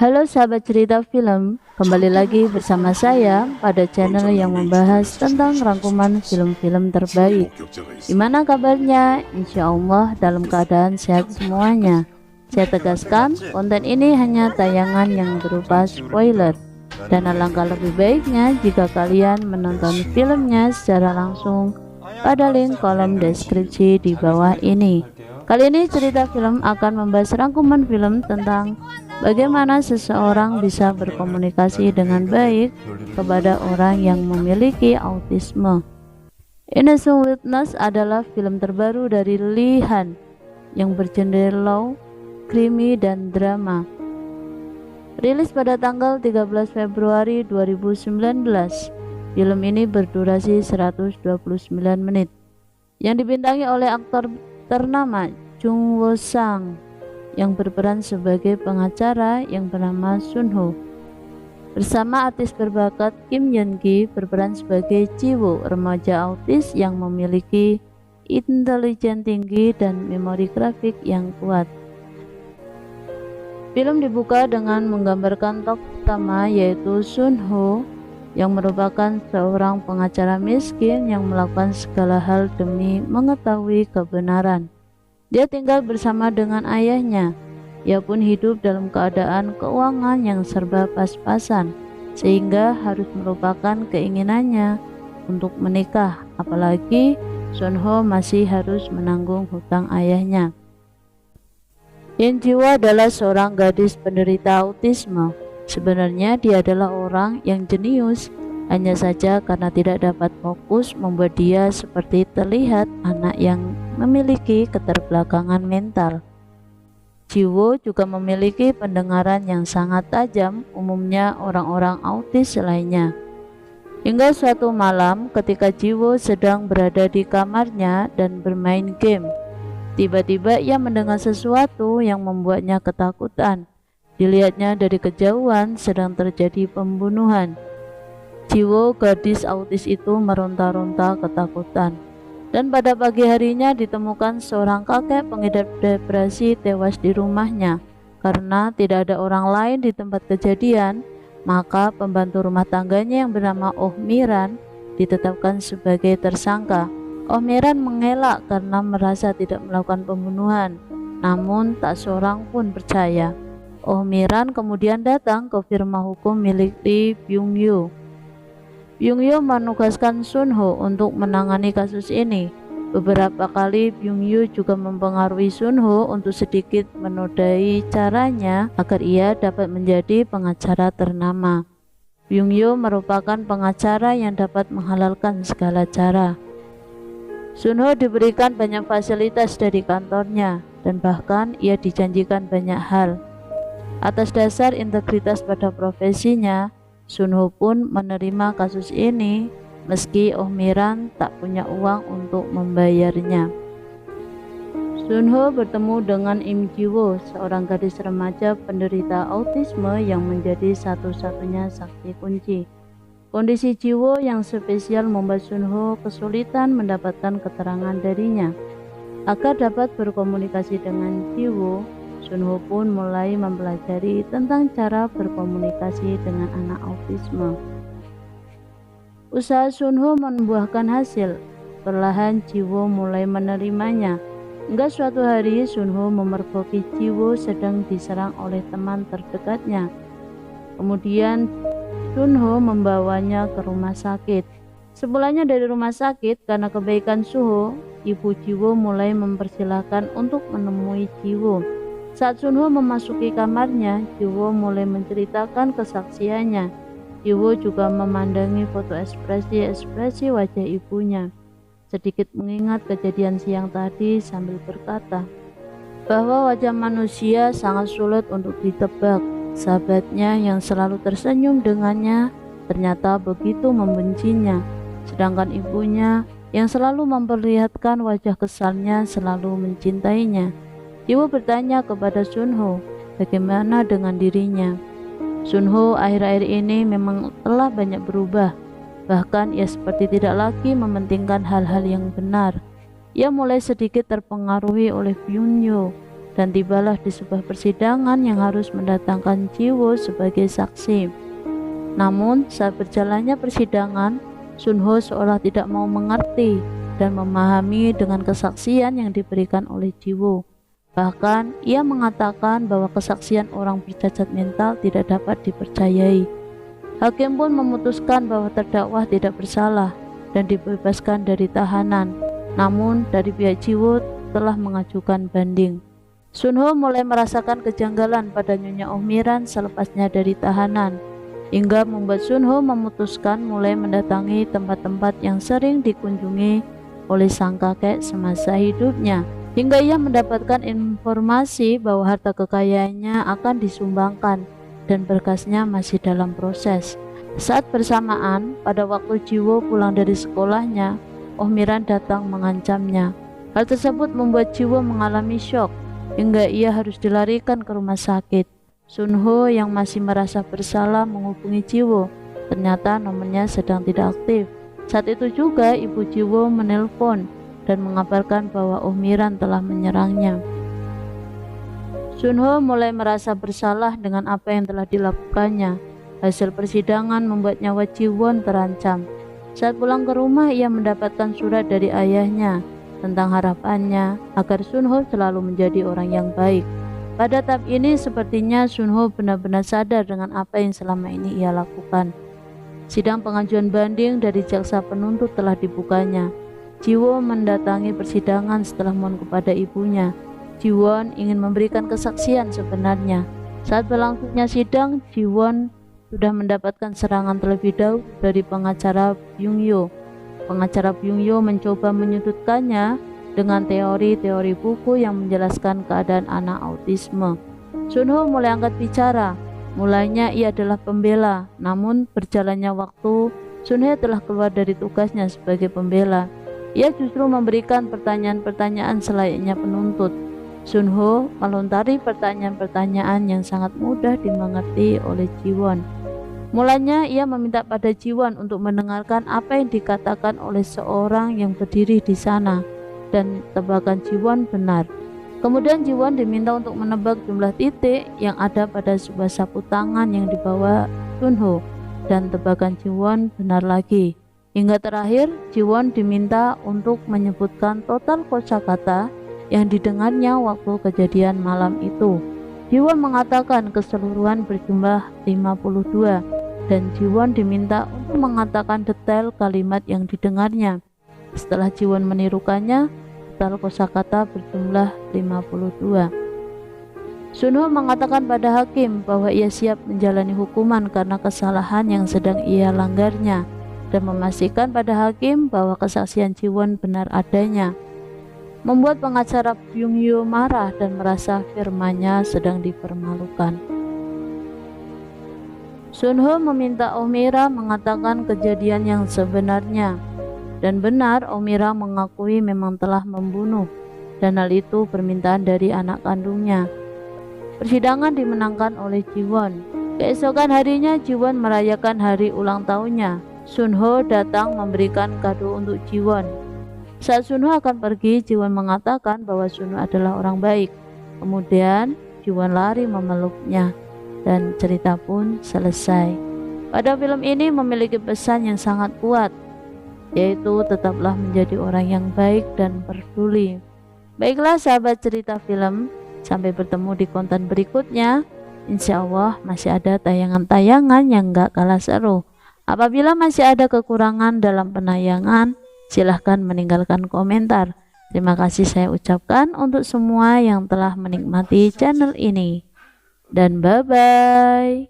Halo sahabat cerita film, kembali lagi bersama saya pada channel yang membahas tentang rangkuman film-film terbaik. Gimana kabarnya? Insya Allah dalam keadaan sehat semuanya. Saya tegaskan, konten ini hanya tayangan yang berupa spoiler, dan alangkah lebih baiknya jika kalian menonton filmnya secara langsung pada link kolom deskripsi di bawah ini. Kali ini cerita film akan membahas rangkuman film tentang bagaimana seseorang bisa berkomunikasi dengan baik kepada orang yang memiliki autisme. Innocent Witness adalah film terbaru dari Lee Han yang bergenre low, krimi, dan drama. Rilis pada tanggal 13 Februari 2019. Film ini berdurasi 129 menit. Yang dibintangi oleh aktor ternama Jung Woo Sang yang berperan sebagai pengacara yang bernama Sun Ho, bersama artis berbakat Kim Yeon Gi berperan sebagai Ji Woo, remaja autis yang memiliki intelijen tinggi dan memori grafik yang kuat. Film dibuka dengan menggambarkan tokoh utama yaitu Sun Ho yang merupakan seorang pengacara miskin yang melakukan segala hal demi mengetahui kebenaran. Dia tinggal bersama dengan ayahnya. Ia pun hidup dalam keadaan keuangan yang serba pas-pasan, sehingga harus melupakan keinginannya untuk menikah, apalagi Sun Ho masih harus menanggung hutang ayahnya. Yin Jiwa adalah seorang gadis penderita autisme. Sebenarnya dia adalah orang yang jenius, hanya saja karena tidak dapat fokus membuat dia seperti terlihat anak yang memiliki keterbelakangan mental. Ji Woo juga memiliki pendengaran yang sangat tajam, umumnya orang-orang autis lainnya. Hingga suatu malam ketika Ji Woo sedang berada di kamarnya dan bermain game, tiba-tiba ia mendengar sesuatu yang membuatnya ketakutan. Dilihatnya dari kejauhan sedang terjadi pembunuhan. Ji Woo, gadis autis itu meronta-ronta ketakutan. Dan pada pagi harinya ditemukan seorang kakek pengidap depresi tewas di rumahnya. Karena tidak ada orang lain di tempat kejadian, maka pembantu rumah tangganya yang bernama Oh Miran ditetapkan sebagai tersangka. Oh Miran mengelak karena merasa tidak melakukan pembunuhan, namun tak seorang pun percaya. Oh Miran kemudian datang ke firma hukum milik Lee Byung Yoo. Byung Yoo menugaskan Sun Ho untuk menangani kasus ini. Beberapa kali Byung Yoo juga mempengaruhi Sun Ho untuk sedikit menodai caranya agar ia dapat menjadi pengacara ternama. Byung Yoo merupakan pengacara yang dapat menghalalkan segala cara. Sun Ho diberikan banyak fasilitas dari kantornya dan bahkan ia dijanjikan banyak hal. Atas dasar integritas pada profesinya, Sun Ho pun menerima kasus ini meski Oh Miran tak punya uang untuk membayarnya. Sun Ho bertemu dengan Im Ji Woo, seorang gadis remaja penderita autisme yang menjadi satu-satunya saksi kunci. Kondisi Ji Woo yang spesial membuat Sun Ho kesulitan mendapatkan keterangan darinya. Agar dapat berkomunikasi dengan Ji Woo, Sun Ho pun mulai mempelajari tentang cara berkomunikasi dengan anak autisme. Usaha Sun Ho membuahkan hasil. Perlahan Ji Woo mulai menerimanya. Hingga suatu hari Sun Ho memergoki Ji Woo sedang diserang oleh teman terdekatnya. Kemudian Sun Ho membawanya ke rumah sakit. Sepulangnya dari rumah sakit, karena kebaikan Sun Ho, ibu Ji Woo mulai mempersilahkan untuk menemui Ji Woo. Saat Sun Ho memasuki kamarnya, Ji Woo mulai menceritakan kesaksiannya. Ji Woo juga memandangi foto ekspresi wajah ibunya, sedikit mengingat kejadian siang tadi sambil berkata bahwa wajah manusia sangat sulit untuk ditebak. Sahabatnya yang selalu tersenyum dengannya ternyata begitu membencinya, sedangkan ibunya yang selalu memperlihatkan wajah kesalnya selalu mencintainya. Ji Woo bertanya kepada Sun Ho bagaimana dengan dirinya. Sun Ho akhir-akhir ini memang telah banyak berubah, bahkan ia seperti tidak lagi mementingkan hal-hal yang benar. Ia mulai sedikit terpengaruhi oleh Byung Yoo dan tibalah di sebuah persidangan yang harus mendatangkan Jiwo sebagai saksi. Namun saat berjalannya persidangan, Sunho seolah tidak mau mengerti dan memahami dengan kesaksian yang diberikan oleh Jiwo. Bahkan ia mengatakan bahwa kesaksian orang bercacat mental tidak dapat dipercayai. Hakim pun memutuskan bahwa terdakwa tidak bersalah dan dibebaskan dari tahanan. Namun dari pihak Jiwo telah mengajukan banding. Sunho mulai merasakan kejanggalan pada Nyonya Ohmiran selepasnya dari tahanan, hingga membuat Sunho memutuskan mulai mendatangi tempat-tempat yang sering dikunjungi oleh sang kakek semasa hidupnya, hingga ia mendapatkan informasi bahwa harta kekayaannya akan disumbangkan dan berkasnya masih dalam proses. Saat bersamaan, pada waktu Jiwo pulang dari sekolahnya, Ohmiran datang mengancamnya. Hal tersebut membuat Jiwo mengalami syok hingga ia harus dilarikan ke rumah sakit. Sunho yang masih merasa bersalah menghubungi Jiwo. Ternyata nomornya sedang tidak aktif. Saat itu juga ibu Jiwo menelpon dan mengabarkan bahwa Ohmiran telah menyerangnya. Sunho mulai merasa bersalah dengan apa yang telah dilakukannya. Hasil persidangan membuat nyawa Jiwon terancam. Saat pulang ke rumah, ia mendapatkan surat dari ayahnya tentang harapannya agar Sunho selalu menjadi orang yang baik. Pada tahap ini sepertinya Sunho benar-benar sadar dengan apa yang selama ini ia lakukan. Sidang pengajuan banding dari jaksa penuntut telah dibukanya. Jiwo mendatangi persidangan setelah mohon kepada ibunya. Jiwon ingin memberikan kesaksian sebenarnya. Saat berlangsungnya sidang, Jiwon sudah mendapatkan serangan terlebih dahulu dari pengacara Byung-yo. Pengacara Byung-yo mencoba menyudutkannya dengan teori-teori buku yang menjelaskan keadaan anak autisme. Sunho mulai angkat bicara. Mulanya ia adalah pembela, namun berjalannya waktu, Sunho telah keluar dari tugasnya sebagai pembela. Ia justru memberikan pertanyaan-pertanyaan selayaknya penuntut. Sunho melontari pertanyaan-pertanyaan yang sangat mudah dimengerti oleh Jiwon. Mulanya ia meminta pada Jiwon untuk mendengarkan apa yang dikatakan oleh seorang yang berdiri di sana, dan tebakan Jiwon benar. Kemudian Jiwon diminta untuk menebak jumlah titik yang ada pada sebuah sapu tangan yang dibawa Sunho, dan tebakan Jiwon benar lagi. Hingga terakhir, Jiwon diminta untuk menyebutkan total kosakata yang didengarnya waktu kejadian malam itu. Jiwon mengatakan keseluruhan berjumlah 52, dan Jiwon diminta untuk mengatakan detail kalimat yang didengarnya. Setelah Jiwon menirukannya, total kosakata berjumlah 52. Sunho mengatakan pada hakim bahwa ia siap menjalani hukuman karena kesalahan yang sedang ia langgarnya, dan memastikan pada hakim bahwa kesaksian Jiwon benar adanya. Membuat pengacara Byung-yo marah dan merasa firmannya sedang dipermalukan. Sunho meminta Ohmira mengatakan kejadian yang sebenarnya, dan benar Ohmira mengakui memang telah membunuh, dan hal itu permintaan dari anak kandungnya. Persidangan dimenangkan oleh Jiwon. Keesokan harinya Jiwon merayakan hari ulang tahunnya. Sunho datang memberikan kado untuk Jiwon. Saat Sunho akan pergi, Jiwon mengatakan bahwa Sunho adalah orang baik. Kemudian Jiwon lari memeluknya, dan cerita pun selesai. Pada film ini memiliki pesan yang sangat kuat, yaitu tetaplah menjadi orang yang baik dan peduli. Baiklah sahabat cerita film, sampai bertemu di konten berikutnya. Insya Allah masih ada tayangan-tayangan yang gak kalah seru. Apabila masih ada kekurangan dalam penayangan, silahkan meninggalkan komentar. Terima kasih saya ucapkan untuk semua yang telah menikmati channel ini. Dan bye-bye.